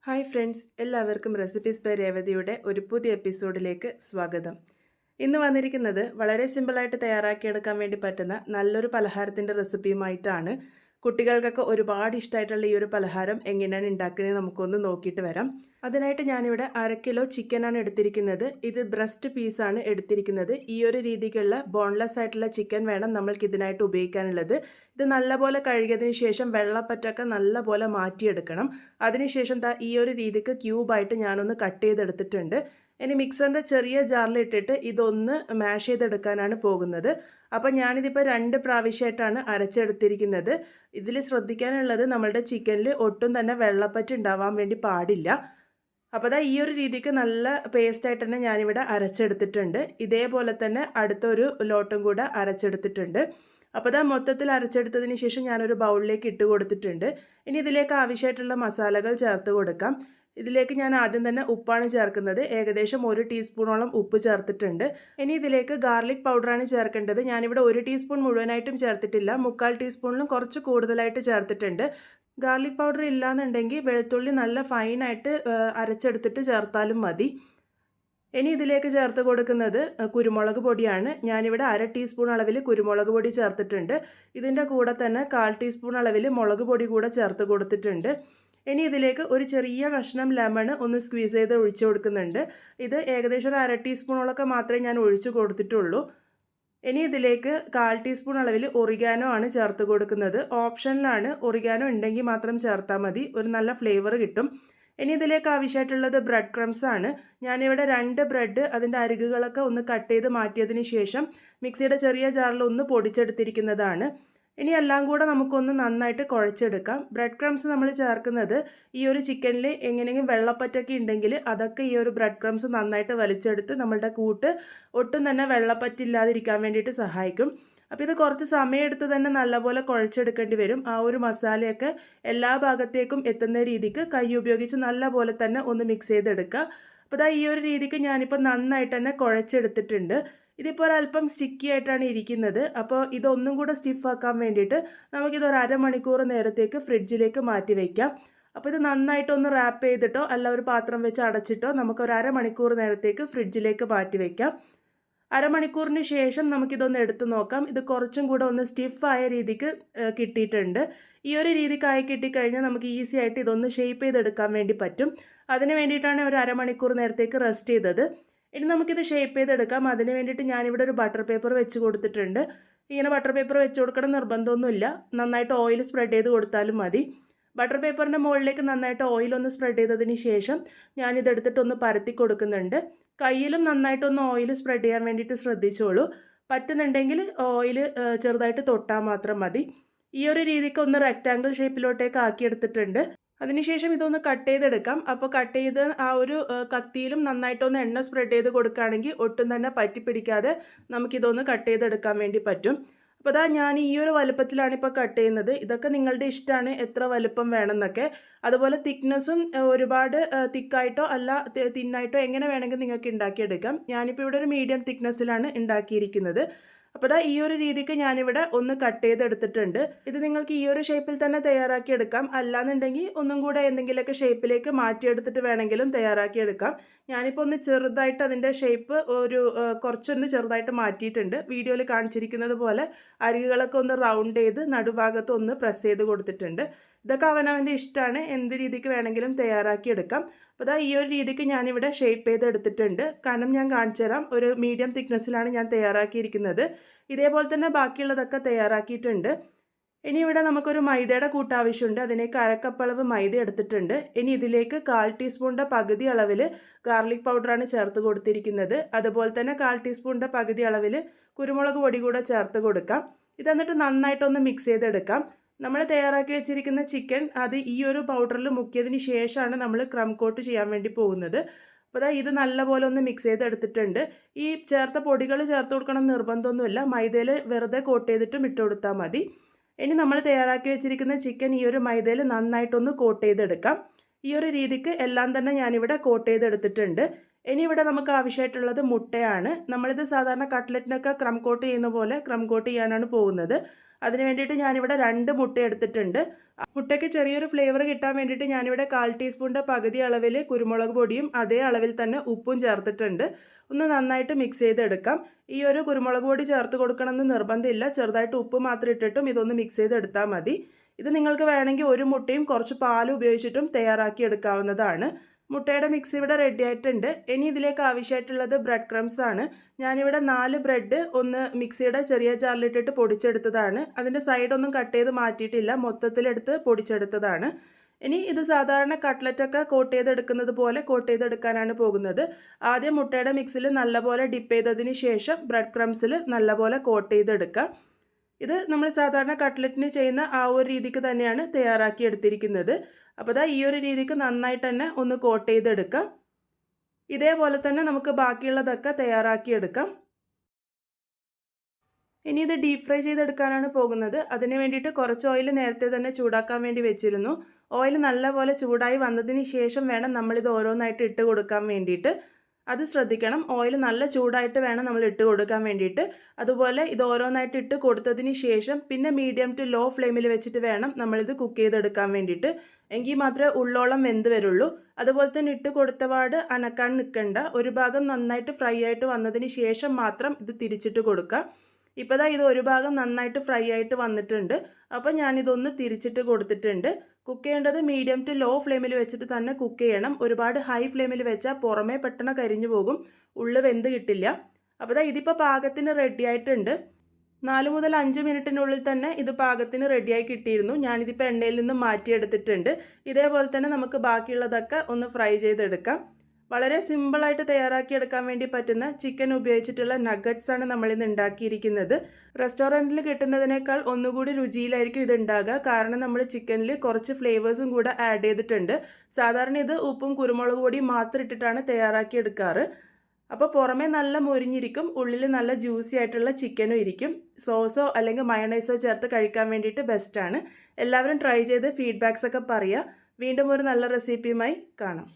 Hi friends, എല്ലാവർക്കും recipes by രേവതിയുടെ ഒരു പുതിയ എപ്പിസോഡിലേക്ക് സ്വാഗതം. ഇന്ന് വന്നിരിക്കുന്നത് വളരെ സിമ്പിളായിട്ട് തയ്യാറാക്കിയെടുക്കാൻ വേണ്ടി പറ്റുന്ന നല്ലൊരു പലഹാരത്തിൻ്റെ റെസിപ്പിയുമായിട്ടാണ്. കുട്ടികൾക്കൊക്കെ ഒരുപാട് ഇഷ്ടമായിട്ടുള്ള ഈ ഒരു പലഹാരം എങ്ങനെയാണ് ഉണ്ടാക്കുന്നത് നമുക്കൊന്ന് നോക്കിയിട്ട് വരാം. അതിനായിട്ട് ഞാനിവിടെ 1/2 കിലോ ചിക്കനാണ് എടുത്തിരിക്കുന്നത്. ഇത് ബ്രസ്റ്റ് പീസാണ് എടുത്തിരിക്കുന്നത്. ഈ ഒരു രീതിക്കുള്ള ബോൺലെസ് ആയിട്ടുള്ള ചിക്കൻ വേണം നമ്മൾക്ക് ഇതിനായിട്ട് ഉപയോഗിക്കാനുള്ളത്. ഇത് നല്ലപോലെ കഴുകിയതിന് ശേഷം വെള്ളപ്പറ്റൊക്കെ നല്ലപോലെ മാറ്റിയെടുക്കണം. അതിനുശേഷം ഈ ഒരു രീതിക്ക് ക്യൂബായിട്ട് ഞാനൊന്ന് കട്ട് ചെയ്തെടുത്തിട്ടുണ്ട്. ഇനി മിക്സറിൻ്റെ ചെറിയ ജാറിലിട്ടിട്ട് ഇതൊന്ന് മാഷ് ചെയ്തെടുക്കാനാണ് പോകുന്നത്. അപ്പം ഞാനിതിപ്പോൾ 2 പ്രാവശ്യമായിട്ടാണ് അരച്ചെടുത്തിരിക്കുന്നത്. ഇതിൽ ശ്രദ്ധിക്കാനുള്ളത് നമ്മളുടെ ചിക്കനിൽ ഒട്ടും തന്നെ വെള്ളപ്പറ്റ് ഉണ്ടാവാൻ വേണ്ടി പാടില്ല. അപ്പോൾ ഈ ഒരു രീതിക്ക് നല്ല പേസ്റ്റായിട്ട് തന്നെ ഞാനിവിടെ അരച്ചെടുത്തിട്ടുണ്ട്. ഇതേപോലെ തന്നെ അടുത്തൊരു ലോട്ടും കൂടെ അരച്ചെടുത്തിട്ടുണ്ട്. അപ്പോൾ മൊത്തത്തിൽ അരച്ചെടുത്തതിന് ശേഷം ഞാനൊരു ബൗളിലേക്ക് ഇട്ട് കൊടുത്തിട്ടുണ്ട്. ഇനി ഇതിലേക്ക് ആവശ്യമായിട്ടുള്ള മസാലകൾ ചേർത്ത് കൊടുക്കാം. ഇതിലേക്ക് ഞാൻ ആദ്യം തന്നെ ഉപ്പാണ് ചേർക്കുന്നത്. ഏകദേശം 1 ടീസ്പൂണോളം ഉപ്പ് ചേർത്തിട്ടുണ്ട്. ഇനി ഇതിലേക്ക് ഗാർലിക് പൗഡറാണ് ചേർക്കേണ്ടത്. ഞാനിവിടെ 1 ടീസ്പൂൺ മുഴുവനായിട്ടും ചേർത്തിട്ടില്ല, 1/4 ടീസ്പൂണിലും കുറച്ച് കൂടുതലായിട്ട് ചേർത്തിട്ടുണ്ട്. ഗാർലിക് പൗഡർ ഇല്ലാന്നുണ്ടെങ്കിൽ വെളുത്തുള്ളി നല്ല ഫൈനായിട്ട് അരച്ചെടുത്തിട്ട് ചേർത്താലും മതി. ഇനി ഇതിലേക്ക് ചേർത്ത് കൊടുക്കുന്നത് കുരുമുളക് പൊടിയാണ്. ഞാനിവിടെ 1/2 ടീസ്പൂൺ അളവിൽ കുരുമുളക് പൊടി ചേർത്തിട്ടുണ്ട്. ഇതിൻ്റെ കൂടെ തന്നെ 1/4 ടീസ്പൂൺ അളവിൽ മുളക് പൊടി കൂടെ ചേർത്ത് കൊടുത്തിട്ടുണ്ട്. ഇനി ഇതിലേക്ക് ഒരു ചെറിയ കഷ്ണം ലെമൺ ഒന്ന് സ്ക്വീസ് ചെയ്ത് ഒഴിച്ചു കൊടുക്കുന്നുണ്ട്. ഇത് ഏകദേശം ഒരു 1/2 ടീസ്പൂണോളൊക്കെ മാത്രമേ ഞാൻ ഒഴിച്ചു കൊടുത്തിട്ടുള്ളൂ. ഇനി ഇതിലേക്ക് 1/4 ടീസ്പൂൺ അളവിൽ ഒറിഗാനോ ആണ് ചേർത്ത് കൊടുക്കുന്നത്. ഓപ്ഷനിലാണ്, ഒറിഗാനോ ഉണ്ടെങ്കിൽ മാത്രം ചേർത്താൽ മതി, ഒരു നല്ല ഫ്ലേവർ കിട്ടും. ഇനി ഇതിലേക്ക് ആവശ്യമായിട്ടുള്ളത് ബ്രെഡ് ക്രംസ് ആണ്. ഞാനിവിടെ 2 ബ്രെഡ് അതിൻ്റെ അരികുകളൊക്കെ ഒന്ന് കട്ട് ചെയ്ത് മാറ്റിയതിന് ശേഷം മിക്സിയുടെ ചെറിയ ജാറിൽ ഒന്ന് പൊടിച്ചെടുത്തിരിക്കുന്നതാണ്. ഇനി എല്ലാം കൂടെ നമുക്കൊന്ന് നന്നായിട്ട് കുഴച്ചെടുക്കാം. ബ്രെഡ് ക്രംസ് നമ്മൾ ചേർക്കുന്നത് ഈ ഒരു ചിക്കനിൽ എങ്ങനെയെങ്കിലും വെള്ളപ്പറ്റൊക്കെ ഉണ്ടെങ്കിൽ അതൊക്കെ ഈ ഒരു ബ്രെഡ് ക്രംസ് നന്നായിട്ട് വലിച്ചെടുത്ത് നമ്മളുടെ കൂട്ട് ഒട്ടും തന്നെ വെള്ളപ്പറ്റില്ലാതിരിക്കാൻ വേണ്ടിയിട്ട് സഹായിക്കും. അപ്പോൾ ഇത് കുറച്ച് സമയമെടുത്ത് തന്നെ നല്ലപോലെ കുഴച്ചെടുക്കേണ്ടി വരും. ആ ഒരു മസാലയൊക്കെ എല്ലാ ഭാഗത്തേക്കും എത്തുന്ന രീതിക്ക് കൈ ഉപയോഗിച്ച് നല്ലപോലെ തന്നെ ഒന്ന് മിക്സ് ചെയ്തെടുക്കുക. അപ്പോൾ ഈ ഒരു രീതിക്ക് ഞാനിപ്പോൾ നന്നായിട്ട് തന്നെ കുഴച്ചെടുത്തിട്ടുണ്ട്. ഇതിപ്പോൾ ഒരല്പം സ്റ്റിക്കി ആയിട്ടാണ് ഇരിക്കുന്നത്. അപ്പോൾ ഇതൊന്നും കൂടെ സ്റ്റിഫാക്കാൻ വേണ്ടിയിട്ട് നമുക്കിതൊരു 1/2 മണിക്കൂർ നേരത്തേക്ക് ഫ്രിഡ്ജിലേക്ക് മാറ്റി വയ്ക്കാം. അപ്പോൾ ഇത് നന്നായിട്ടൊന്ന് റാപ്പ് ചെയ്തിട്ടോ അല്ല ഒരു പാത്രം വെച്ച് അടച്ചിട്ടോ നമുക്കൊരു 1/2 മണിക്കൂർ നേരത്തേക്ക് ഫ്രിഡ്ജിലേക്ക് മാറ്റി വയ്ക്കാം. 1/2 മണിക്കൂറിന് ശേഷം നമുക്കിതൊന്ന് എടുത്ത് നോക്കാം. ഇത് കുറച്ചും കൂടെ ഒന്ന് സ്റ്റിഫായ രീതിക്ക് കിട്ടിയിട്ടുണ്ട്. ഈ ഒരു രീതിക്കായി കിട്ടിക്കഴിഞ്ഞാൽ നമുക്ക് ഈസി ആയിട്ട് ഇതൊന്ന് ഷേപ്പ് ചെയ്തെടുക്കാൻ വേണ്ടി പറ്റും. അതിന് വേണ്ടിയിട്ടാണ് ഒരു 1/2 മണിക്കൂർ നേരത്തേക്ക് റെസ്റ്റ് ചെയ്തത്. ഇനി നമുക്കിത് ഷേപ്പ് ചെയ്തെടുക്കാം. അതിന് വേണ്ടിയിട്ട് ഞാനിവിടെ ഒരു ബട്ടർ പേപ്പർ വെച്ച് കൊടുത്തിട്ടുണ്ട്. ഇങ്ങനെ ബട്ടർ പേപ്പർ വെച്ച് കൊടുക്കണം നിർബന്ധമൊന്നുമില്ല, നന്നായിട്ട് ഓയിൽ സ്പ്രെഡ് ചെയ്ത് കൊടുത്താലും മതി. ബട്ടർ പേപ്പറിൻ്റെ മുകളിലേക്ക് നന്നായിട്ട് ഓയിലൊന്ന് സ്പ്രെഡ് ചെയ്തതിന് ശേഷം ഞാനിതെടുത്തിട്ടൊന്ന് പരത്തി കൊടുക്കുന്നുണ്ട്. കയ്യിലും നന്നായിട്ടൊന്ന് ഓയിൽ സ്പ്രെഡ് ചെയ്യാൻ വേണ്ടിയിട്ട് ശ്രദ്ധിച്ചോളൂ. പറ്റുന്നുണ്ടെങ്കിൽ ഓയിൽ ചെറുതായിട്ട് തൊട്ടാൽ മാത്രം മതി. ഈ ഒരു രീതിക്ക് ഒന്ന് റെക്റ്റാങ്കിൾ ഷേപ്പിലോട്ടേക്ക് ആക്കിയെടുത്തിട്ടുണ്ട്. അതിനുശേഷം ഇതൊന്ന് കട്ട് ചെയ്തെടുക്കാം. അപ്പോൾ കട്ട് ചെയ്ത് ആ ഒരു കത്തിയിലും നന്നായിട്ടൊന്ന് എണ്ണ സ്പ്രെഡ് ചെയ്ത് കൊടുക്കുകയാണെങ്കിൽ ഒട്ടും തന്നെ പറ്റിപ്പിടിക്കാതെ നമുക്കിതൊന്ന് കട്ട് ചെയ്തെടുക്കാൻ വേണ്ടി പറ്റും. അപ്പോൾ ഞാൻ ഈ ഒരു വലുപ്പത്തിലാണ് ഇപ്പോൾ കട്ട് ചെയ്യുന്നത്. ഇതൊക്കെ നിങ്ങളുടെ ഇഷ്ടമാണ് എത്ര വലുപ്പം വേണമെന്നൊക്കെ. അതുപോലെ തിക്നെസ്സും ഒരുപാട് തിക്കായിട്ടോ അല്ല തിന്നായിട്ടോ എങ്ങനെ വേണമെങ്കിൽ നിങ്ങൾക്ക് ഉണ്ടാക്കിയെടുക്കാം. ഞാനിപ്പോൾ ഇവിടെ ഒരു മീഡിയം തിക്നെസ്സിലാണ് ഉണ്ടാക്കിയിരിക്കുന്നത്. അപ്പോൾ ഈ ഒരു രീതിക്ക് ഞാനിവിടെ ഒന്ന് കട്ട് ചെയ്തെടുത്തിട്ടുണ്ട്. ഇത് നിങ്ങൾക്ക് ഈ ഒരു ഷേപ്പിൽ തന്നെ തയ്യാറാക്കിയെടുക്കാം. അല്ലാന്നുണ്ടെങ്കിൽ ഒന്നും കൂടെ എന്തെങ്കിലുമൊക്കെ ഷേപ്പിലേക്ക് മാറ്റിയെടുത്തിട്ട് വേണമെങ്കിലും തയ്യാറാക്കിയെടുക്കാം. ഞാനിപ്പോൾ ഒന്ന് ചെറുതായിട്ട് അതിൻ്റെ ഷേപ്പ് കുറച്ചൊന്ന് ചെറുതായിട്ട് മാറ്റിയിട്ടുണ്ട്. വീഡിയോയിൽ കാണിച്ചിരിക്കുന്നത് പോലെ അരികുകളൊക്കെ ഒന്ന് റൗണ്ട് ചെയ്ത് നടുഭാഗത്ത് ഒന്ന് പ്രസ് ചെയ്ത് കൊടുത്തിട്ടുണ്ട്. ഇതൊക്കെ അവനവൻ്റെ ഇഷ്ടമാണ്, എന്ത് രീതിക്ക് വേണമെങ്കിലും തയ്യാറാക്കിയെടുക്കാം. അപ്പോൾ ഈ ഒരു രീതിക്ക് ഞാനിവിടെ ഷേപ്പ് ചെയ്തെടുത്തിട്ടുണ്ട്. കനം ഞാൻ കാണിച്ചു തരാം. ഒരു മീഡിയം തിക്നെസ്സിലാണ് ഞാൻ തയ്യാറാക്കിയിരിക്കുന്നത്. ഇതേപോലെ തന്നെ ബാക്കിയുള്ളതൊക്കെ തയ്യാറാക്കിയിട്ടുണ്ട്. ഇനി ഇവിടെ നമുക്കൊരു മൈദയുടെ കൂട്ട് ആവശ്യമുണ്ട്. അതിലേക്ക് 1/2 കപ്പ് അളവ് മൈദ എടുത്തിട്ടുണ്ട്. ഇനി ഇതിലേക്ക് 1/4 ടീസ്പൂണിൻ്റെ പകുതി അളവിൽ ഗാർലിക് പൗഡറാണ് ചേർത്ത് കൊടുത്തിരിക്കുന്നത്. അതുപോലെ തന്നെ 1/4 ടീസ്പൂണിൻ്റെ പകുതി അളവിൽ കുരുമുളക് പൊടി കൂടെ ചേർത്ത് കൊടുക്കാം. ഇതെന്നിട്ട് നന്നായിട്ടൊന്ന് മിക്സ് ചെയ്തെടുക്കാം. നമ്മൾ തയ്യാറാക്കി വെച്ചിരിക്കുന്ന ചിക്കൻ അത് ഈ ഒരു പൗഡറിൽ മുക്കിയതിന് ശേഷമാണ് നമ്മൾ ക്രം കോട്ട് ചെയ്യാൻ വേണ്ടി പോകുന്നത്. അപ്പോൾ ഇത് നല്ലപോലെ ഒന്ന് മിക്സ് ചെയ്തെടുത്തിട്ടുണ്ട്. ഈ ചേർത്ത പൊടികൾ ചേർത്ത് കൊടുക്കണം നിർബന്ധമൊന്നുമില്ല, മൈദയിൽ വെറുതെ കോട്ട് ചെയ്തിട്ടും ഇട്ട് കൊടുത്താൽ മതി. ഇനി നമ്മൾ തയ്യാറാക്കി വെച്ചിരിക്കുന്ന ചിക്കൻ ഈ ഒരു മൈദയിൽ നന്നായിട്ടൊന്ന് കോട്ട് ചെയ്തെടുക്കാം. ഈ ഒരു രീതിക്ക് എല്ലാം തന്നെ ഞാനിവിടെ കോട്ട് ചെയ്തെടുത്തിട്ടുണ്ട്. ഇനി ഇവിടെ നമുക്ക് ആവശ്യമായിട്ടുള്ളത് മുട്ടയാണ്. നമ്മളിത് സാധാരണ കട്ട്ലറ്റിനൊക്കെ ക്രം കോട്ട് ചെയ്യുന്ന പോലെ ക്രം കോട്ട് ചെയ്യാനാണ് പോകുന്നത്. അതിന് വേണ്ടിയിട്ട് ഞാനിവിടെ 2 മുട്ട എടുത്തിട്ടുണ്ട്. മുട്ടയ്ക്ക് ചെറിയൊരു ഫ്ലേവർ കിട്ടാൻ വേണ്ടിയിട്ട് ഞാനിവിടെ 1/4 ടീസ്പൂണിൻ്റെ പകുതി അളവിൽ കുരുമുളക് പൊടിയും അതേ അളവിൽ തന്നെ ഉപ്പും ചേർത്തിട്ടുണ്ട്. ഒന്ന് നന്നായിട്ട് മിക്സ് ചെയ്തെടുക്കാം. ഈ ഒരു കുരുമുളക് പൊടി ചേർത്ത് കൊടുക്കണമെന്ന് നിർബന്ധമില്ല. ചെറുതായിട്ട് ഉപ്പ് മാത്രം ഇട്ടിട്ടും ഇതൊന്ന് മിക്സ് ചെയ്തെടുത്താൽ മതി. ഇത് നിങ്ങൾക്ക് വേണമെങ്കിൽ ഒരു മുട്ടയും കുറച്ച് പാലും ഉപയോഗിച്ചിട്ടും തയ്യാറാക്കി എടുക്കാവുന്നതാണ്. മുട്ടയുടെ മിക്സ് ഇവിടെ റെഡി ആയിട്ടുണ്ട്. ഇനി ഇതിലേക്ക് ആവശ്യമായിട്ടുള്ളത് ബ്രെഡ് ക്രംസ് ആണ്. ഞാനിവിടെ 4 ബ്രെഡ് ഒന്ന് മിക്സിയുടെ ചെറിയ ജാറിലിട്ടിട്ട് പൊടിച്ചെടുത്തതാണ്. അതിൻ്റെ സൈഡൊന്നും കട്ട് ചെയ്ത് മാറ്റിയിട്ടില്ല, മൊത്തത്തിലെടുത്ത് പൊടിച്ചെടുത്തതാണ്. ഇനി ഇത് സാധാരണ കട്ട്ലറ്റൊക്കെ കോട്ട് ചെയ്തെടുക്കുന്നത് പോലെ കോട്ട് ചെയ്തെടുക്കാനാണ് പോകുന്നത്. ആദ്യം മുട്ടയുടെ മിക്സിൽ നല്ലപോലെ ഡിപ്പ് ചെയ്തതിന് ശേഷം ബ്രെഡ് ക്രംസിൽ നല്ലപോലെ കോട്ട് ചെയ്തെടുക്കാം. ഇത് നമ്മൾ സാധാരണ കട്ട്ലറ്റിന് ചെയ്യുന്ന ആ ഒരു രീതിക്ക് തന്നെയാണ് തയ്യാറാക്കി എടുത്തിരിക്കുന്നത്. അപ്പോൾ ഈ ഒരു രീതിക്ക് നന്നായിട്ട് തന്നെ ഒന്ന് കോട്ട് ചെയ്തെടുക്കാം. ഇതേപോലെ തന്നെ നമുക്ക് ബാക്കിയുള്ളതൊക്കെ തയ്യാറാക്കി എടുക്കാം. ഇനി ഇത് ഡീപ്പ് ഫ്രൈ ചെയ്തെടുക്കാനാണ് പോകുന്നത്. അതിന് വേണ്ടിയിട്ട് കുറച്ച് ഓയിൽ നേരത്തെ തന്നെ ചൂടാക്കാൻ വേണ്ടി വെച്ചിരുന്നു. ഓയിൽ നല്ലപോലെ ചൂടായി വന്നതിന് ശേഷം വേണം നമ്മളിത് ഓരോന്നായിട്ട് ഇട്ട് കൊടുക്കാൻ വേണ്ടിയിട്ട്. അത് ശ്രദ്ധിക്കണം. ഓയിൽ നല്ല ചൂടായിട്ട് വേണം നമ്മൾ ഇട്ട് കൊടുക്കാൻ വേണ്ടിയിട്ട്. അതുപോലെ ഇത് ഓരോന്നായിട്ട് ഇട്ട് കൊടുത്തതിന് ശേഷം പിന്നെ മീഡിയം ടു ലോ ഫ്ലെയിമിൽ വെച്ചിട്ട് വേണം നമ്മളിത് കുക്ക് ചെയ്തെടുക്കാൻ വേണ്ടിയിട്ട്. എങ്കിൽ മാത്രമേ ഉള്ളോളം വെന്ത് വരുള്ളൂ. അതുപോലെ തന്നെ ഇട്ട് കൊടുത്തപാട് അനക്കാൻ നിൽക്കണ്ട. ഒരു ഭാഗം നന്നായിട്ട് ഫ്രൈ ആയിട്ട് വന്നതിന് ശേഷം മാത്രം ഇത് തിരിച്ചിട്ട് കൊടുക്കുക. ഇപ്പോൾ ഇത് ഒരു ഭാഗം നന്നായിട്ട് ഫ്രൈ ആയിട്ട് വന്നിട്ടുണ്ട്. അപ്പോൾ ഞാനിതൊന്ന് തിരിച്ചിട്ട് കൊടുത്തിട്ടുണ്ട്. കുക്ക് ചെയ്യേണ്ടത് മീഡിയം ടു ലോ ഫ്ലെയിമിൽ വെച്ചിട്ട് തന്നെ കുക്ക് ചെയ്യണം. ഒരുപാട് ഹൈ ഫ്ലെയിമിൽ വെച്ചാൽ പുറമേ പെട്ടെന്ന് കരിഞ്ഞു പോകും, ഉള്ളിൽ വെന്ത് കിട്ടില്ല. അപ്പോൾ ഇതിപ്പോൾ പാകത്തിന് റെഡി ആയിട്ടുണ്ട്. 4 മുതൽ 5 മിനിറ്റിനുള്ളിൽ തന്നെ ഇത് പാകത്തിന് റെഡിയായി കിട്ടിയിരുന്നു. ഞാനിതിപ്പോൾ എണ്ണയിൽ നിന്ന് മാറ്റിയെടുത്തിട്ടുണ്ട്. ഇതേപോലെ തന്നെ നമുക്ക് ബാക്കിയുള്ളതൊക്കെ ഒന്ന് ഫ്രൈ ചെയ്തെടുക്കാം. വളരെ സിമ്പിളായിട്ട് തയ്യാറാക്കിയെടുക്കാൻ വേണ്ടി പറ്റുന്ന ചിക്കൻ ഉപയോഗിച്ചിട്ടുള്ള നഗറ്റ്സ് ആണ് നമ്മളിന്ന് ഉണ്ടാക്കിയിരിക്കുന്നത്. റെസ്റ്റോറൻറ്റിൽ കിട്ടുന്നതിനേക്കാൾ ഒന്നുകൂടി രുചിയിലായിരിക്കും ഇത് ഉണ്ടാകുക. കാരണം നമ്മൾ ചിക്കനിൽ കുറച്ച് ഫ്ലേവേഴ്സും കൂടെ ആഡ് ചെയ്തിട്ടുണ്ട്. സാധാരണ ഇത് ഉപ്പും കുരുമുളക് പൊടിയും മാത്രം ഇട്ടിട്ടാണ് തയ്യാറാക്കിയെടുക്കാറ്. അപ്പോൾ പുറമേ നല്ല മൊരിഞ്ഞിരിക്കും, ഉള്ളിൽ നല്ല ജ്യൂസി ആയിട്ടുള്ള ചിക്കനും ഇരിക്കും. സോസോ അല്ലെങ്കിൽ മയണൈസോ ചേർത്ത് കഴിക്കാൻ വേണ്ടിയിട്ട് ബെസ്റ്റാണ്. എല്ലാവരും ട്രൈ ചെയ്ത് ഫീഡ്ബാക്സ് ഒക്കെ പറയുക. വീണ്ടും ഒരു നല്ല റെസിപ്പിയുമായി കാണാം.